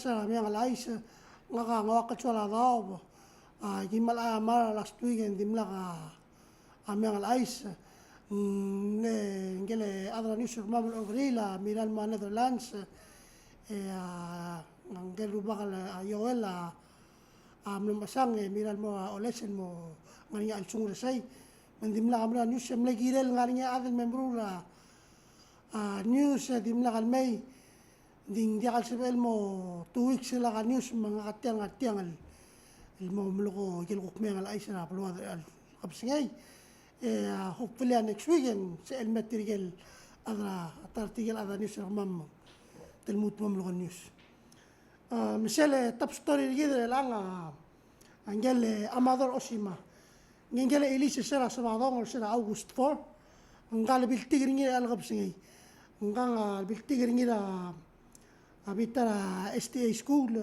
sa mga alais nga ka ngawakat wala daw gimal amar last weekend dimla ka mga alais ne ngele adra news mamulogrila miral ma Netherlands ngel rubakal yoela masang miral mo olesen mo ngani al sungur sai mandimla amra news mle girel ngani adel membrula news dimla kal may ding dia kal sebel mo 2 weeks sila ka news mga katiang mo mloko gel ko kmengal aisha plo al kapsingay hopefully next weekend sa el material adra article adra news mam telmut mloko news michelle top story gidre lang angel amador osima ngengel elise sera sabadong sera august 4 ngal bil tigringi al kapsingay ngang bil tigringi abitara STA school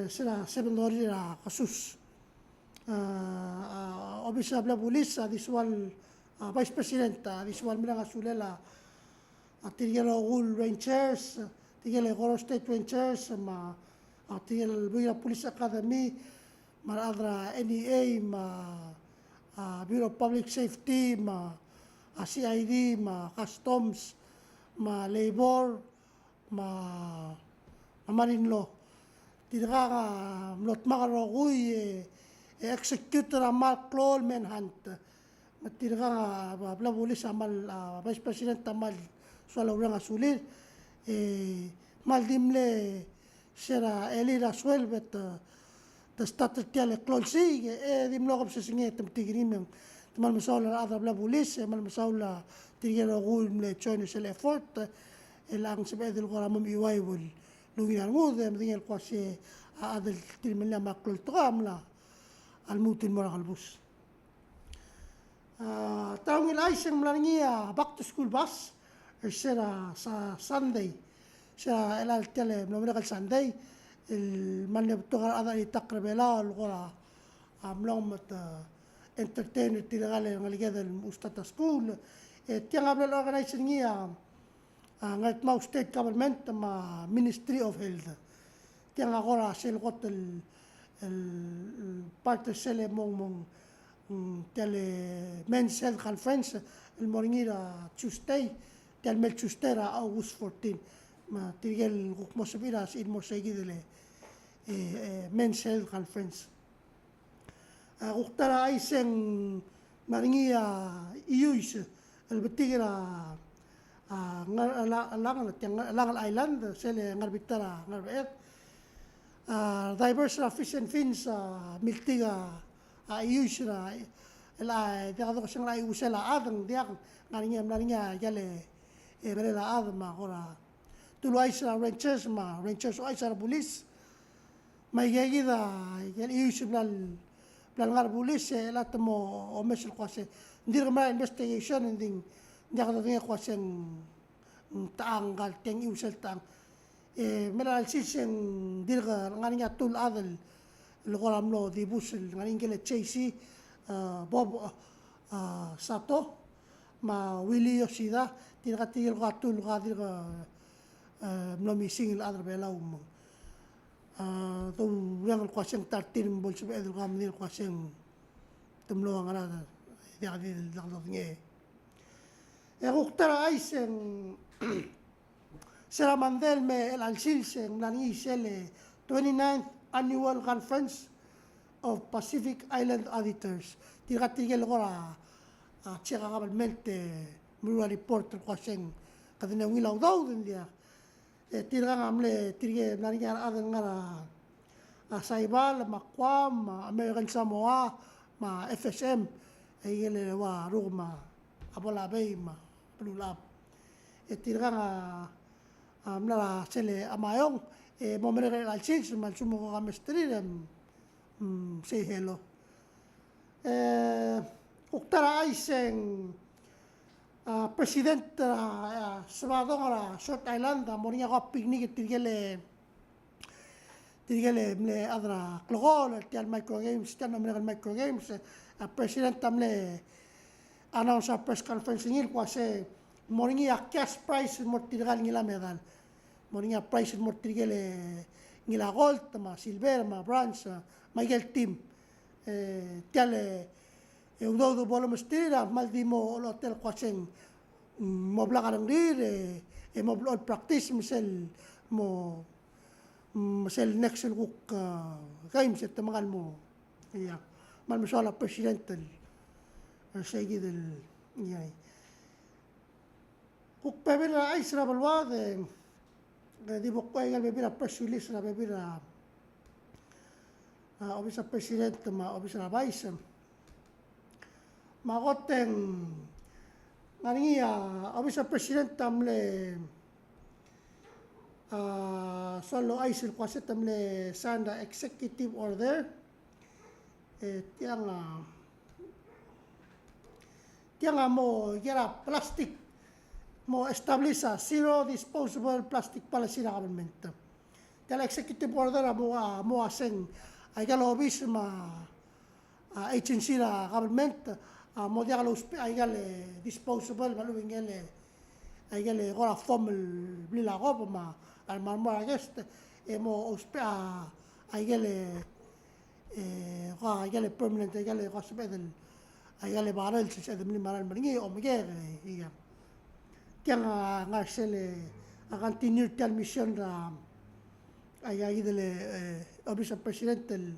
sila secondary la kasus obisa bla pulis adisual vice president adisual mila ngasulela atigelo ul rangers tigelo Goro State Rangers ma tigelo Buira Police Academy maradra NEA ma Bureau of Public Safety ma CID ma customs ma labor Marine law. Tidak mlot makarokui executor amal klol manhunt. Tidak bla pulis amal vice president amal soal orang asulir mal dimle sera elira suelbet the starter tiale klol si dimlo kap sesinge temtigrim mal masaula ada bla pulis mal masaula tigero gul mle join sel effort elang sebedel qoramum iwaibul nunginan ngude mtingel kwase adel tilmilla maklul tramla almutin morakalbus tawngil aiseng mlangia back to school bus sera sa Sunday sa elal tele nomrekal Sunday el manne togar ada itakrabela alqora amlong mat entertain tilagale ngaligada ustata school tiangabla organization ngia ngat mau state government ma Ministry of Health tiang agora sel hotel el parte sele mong tele men's health conference el moringira Tuesday tel mel Tuesday August 14 ma tigel mo sabira sin mo segidele men's health conference uktara aiseng maringia ius el betigira langal island sele ngarbitara ngarbet diverse fish and fins miltiga iusra la dia ko sing la usela adang dia ngarinya jale berela adma ora tulu aisra ranchers aisra police mai gida gel ius blal ngar police la temo o mesul kwase ndir ma investigation nding dia ko nga kwaseng taang gal teng iusel tang melal siseng dirga ngani tul adel logoram lo di busul ngani gele chase bob sato ma Willie Yoshida dirga tigil gatul gadir no missing el adre belaum to yang kwaseng tartin bol sebe edul gamnil kwaseng tumlo ngara dia di dagdog nge uktara aiseng sera mandel me el alsilseng nani sele 29th annual conference of Pacific Island Auditors tigel gora chega gabalmente mura report kwaseng kadina wilaw daw din dia tirga ngamle tirge nani adan ngara saibal makwam American Samoa ma FSM ayele wa rugma abola bay ma lulap tirga amla sele amayong momere al chis mal sumo ko kamestrirem say hello uktara aiseng president sabado ngara short island moringa ko picnic tirgele mle adra klogol tial micro games tial nomre micro games president tamle announce press conference ngil kwase moringi cash prize mortirgal ngila medal moringa prize mortirgele ngila gold, ma silver, ma bronze, Michael team. Tiale udo bolo mestira mal di mo hotel kwaseng mo blaka ng rir mo blog practice misel mo misel next week game set makan mo iya mal misala presidential sa gidel iya kuk pebira ay sira balwa di bokko ay bebira press release na bebira obisa president ma obisa vice magoteng ngaringia obisa president tamle solo aisil kwaset tamle sanda executive order tianga mo gera plastic mo establish a zero disposable plastic policy na government tela executive order mo aseng ay galobis ma agency na government mo dia kalau ay gale disposable malu ingele ay gale ora formel blila ko ma al marmar gest mo uspe ay gale ay gale permanent ay gale hospital ay gale baral sa de maral maringi o mege iya tiang ngasele akan tinir tal mission ra ay gale obisa president el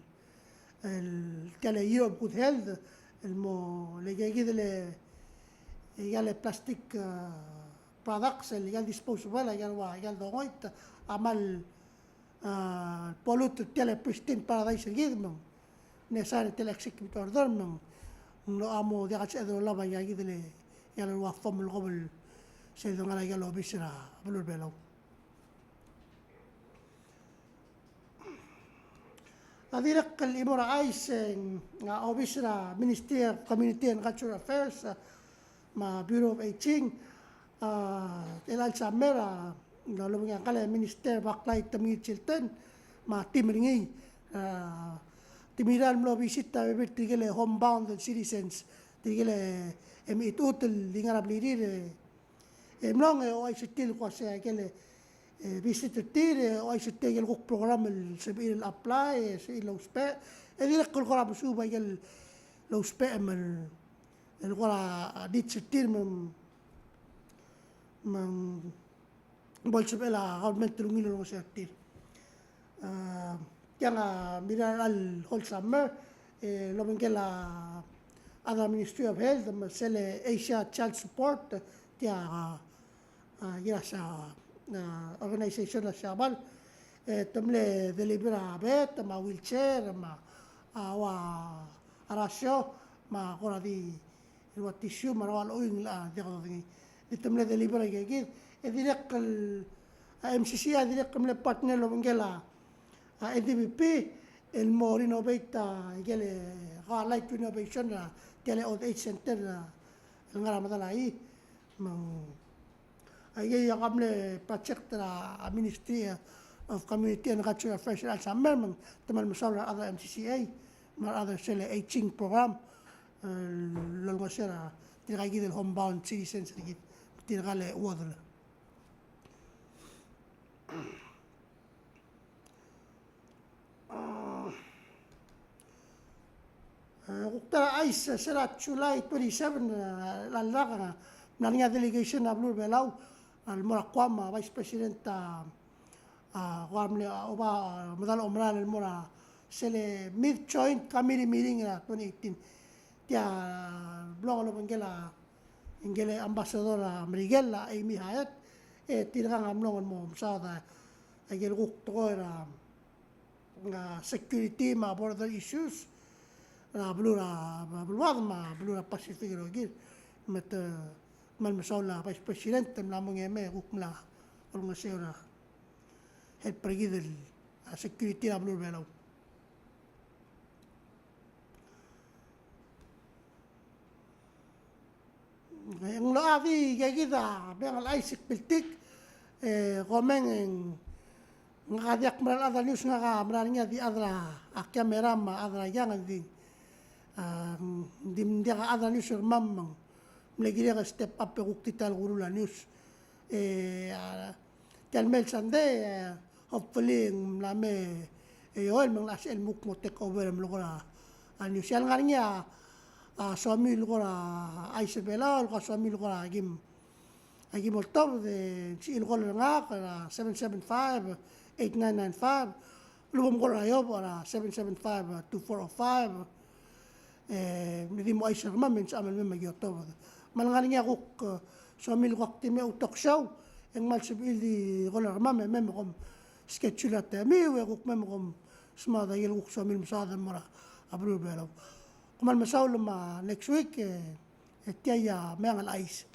tele Europe good health المو لقى قال بلاستيك برودكتس اللي قال ديسبوزبل قال دوغويت عمل بولوت تيلا بريستين بارادايس الجيد من نسان تيلا اكسكيوتيف اوردر من نو امو دي غاتش ادرو لابا قال الوفم الغبل سيدنا قال بيسرا بلو البلو Nadirek imura ais obisra Minister Community and Cultural Affairs ma Bureau of Aging elal samera ngalung yang kala Minister Baklay Tami Chilten ma timringi timiran mlo visita bebet tigele homebound citizens tigele itutul lingarab lirir mlong o ay sitil ko sa kele visitor tire o ay sitte el guk program el sebil apply se lo spe e dire kol gora busu ba el lo spe el gora dit sitir man bol spe la government lumilo lo sitir yang mirar al whole summer lo la other Ministry of Health sele Asia Child Support tia sa organisation na siya bal tumle delibera bet ma wheelchair ma arasyo ma kora di tissue marawal oing la di tumle delibera gigit direct MCC direct tumle partner lo ngela NDPP el more innovate gele highlight innovation na tele old age center el ngara madalai mang ay yang kami project na Ministry of Community and Cultural Affairs al Summer mang teman masalah other MCCA mar other sele aging program lalu masira tinagay del homebound citizens digit tinagale wadla Ukta ay sa July 27 lalaka nanya delegation na Blue Belau al Morakwama Vice President oba madal omran el mora sele mid joint committee meeting na 2018 tia blog lo ingele ambassador Miguel Amy Hayat tinang amlong mo sada agel guk to era security ma border issues blura Pacific rogir met mal masaula Vice President lamong eme gukmla ulung seura head pregidel security na blur belaw ang laavi gagida bengal Isaac Piltik komeng ngadiak meral ada news nga meralnya di adra kamera ma adra yang di dia ada news mamang mlegire step up ko tital guru la news tal mel sande hopefully lame yoel mang las el muk mo take over mo ko na New Zealand nga niya suami ko na Isabela ko suami ko na agim top de si ko nga 775-8995 lubom ko na yo para 775-2405 hindi mo ay sir mamin sa amal may magyoto malangan niya ko suami ko aktime utok show ang malsibili ko na mamin may mo schedule at mi ko may mo smada yel ko suami masada mara abro belo kuman masaw luma next week tiya may ang ice